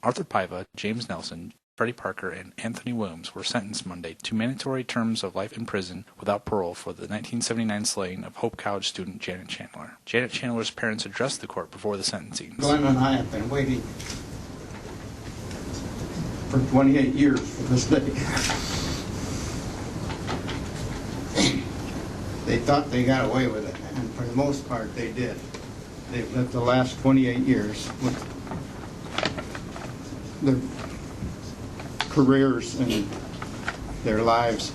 Arthur Paiva, James Nelson, Freddie Parker, and Anthony Williams were sentenced Monday to mandatory terms of life in prison without parole for the 1979 slaying of Hope College student Janet Chandler. Janet Chandler's parents addressed the court before the sentencing. Glenna and I have been waiting for 28 years for this day. They thought they got away with it, and for the most part they did. They've lived the last 28 years with their careers and their lives.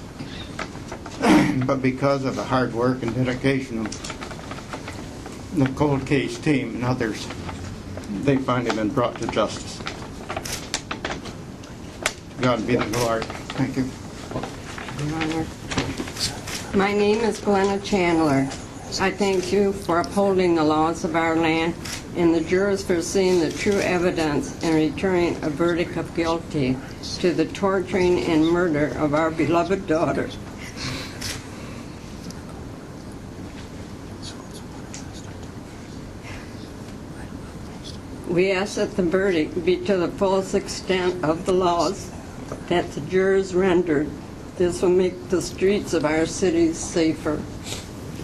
But because of the hard work and dedication of the cold case team and others, they finally been brought to justice. To God be the glory. Thank you. My name is Glenna Chandler. I thank you for upholding the laws of our land and the jurors for seeing the true evidence and returning a verdict of guilty to the torturing and murder of our beloved daughter. We ask that the verdict be to the fullest extent of the laws that the jurors rendered. This will make the streets of our cities safer.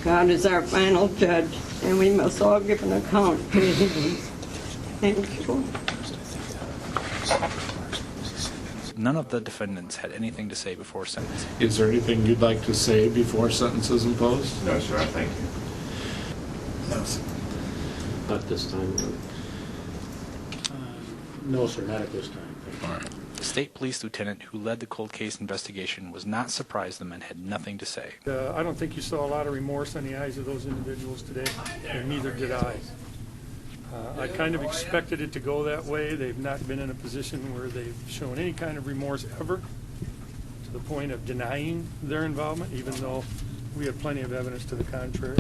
God is our final judge, and we must all give an account to Him. Thank you. None of the defendants had anything to say before sentencing. Is there anything you'd like to say before sentence is imposed? No, sir. Thank you. No, sir. Not this time. No, sir, not at this time. All right. The state police lieutenant who led the cold case investigation was not surprised the men had nothing to say. I don't think you saw a lot of remorse in the eyes of those individuals today, and neither did I. I kind of expected it to go that way. They've not been in a position where they've shown any kind of remorse ever, to the point of denying their involvement, even though we have plenty of evidence to the contrary.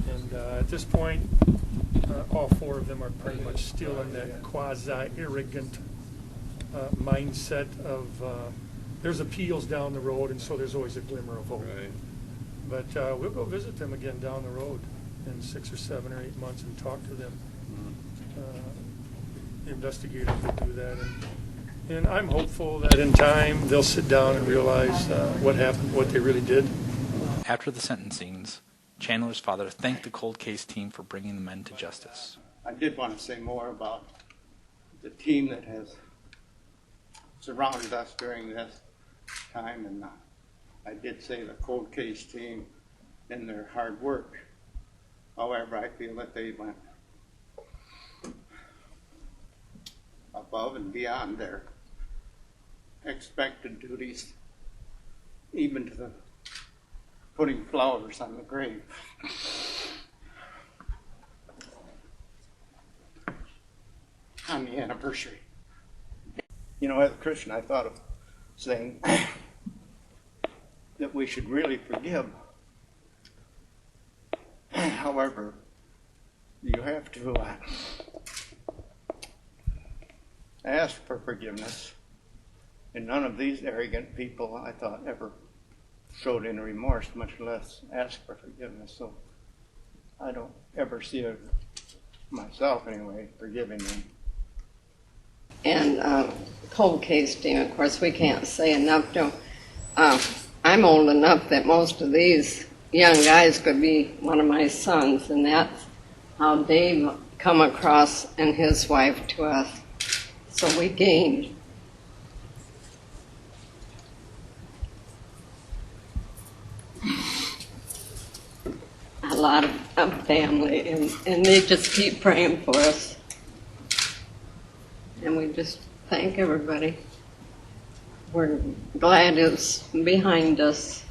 And at this point, all four of them are pretty much still in that quasi-arrogant mindset of there's appeals down the road, and so there's always a glimmer of hope. Right. But we'll go visit them again down the road in 6 or 7 or 8 months and talk to them. Investigators will do that, and I'm hopeful that in time they'll sit down and realize what happened, what they really did. After the sentencings, Chandler's father thanked the cold case team for bringing the men to justice. I did want to say more about the team that has surrounded us during this time, and I did say the cold case team and their hard work. However, I feel that they went above and beyond their expected duties, even to the putting flowers on the grave. On the anniversary. You know, as a Christian, I thought of saying that we should really forgive. However, you have to ask for forgiveness. And none of these arrogant people, I thought, ever showed any remorse, much less ask for forgiveness. So I don't ever see it myself, anyway, forgiving them. And cold case team, of course, we can't say enough to I'm old enough that most of these young guys could be one of my sons, and that's how Dave come across and his wife to us. So we gained. A lot of family, and they just keep praying for us. And we just thank everybody. We're glad it's behind us.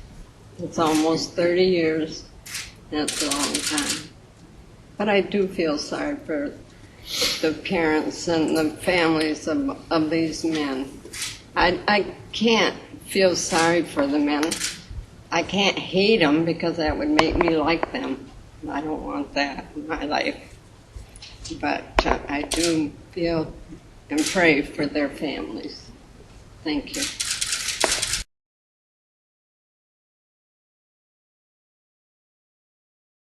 It's almost 30 years. That's a long time. But I do feel sorry for the parents and the families of these men. I can't feel sorry for the men. I can't hate them because that would make me like them. I don't want that in my life. But I do feel and pray for their families. Thank you.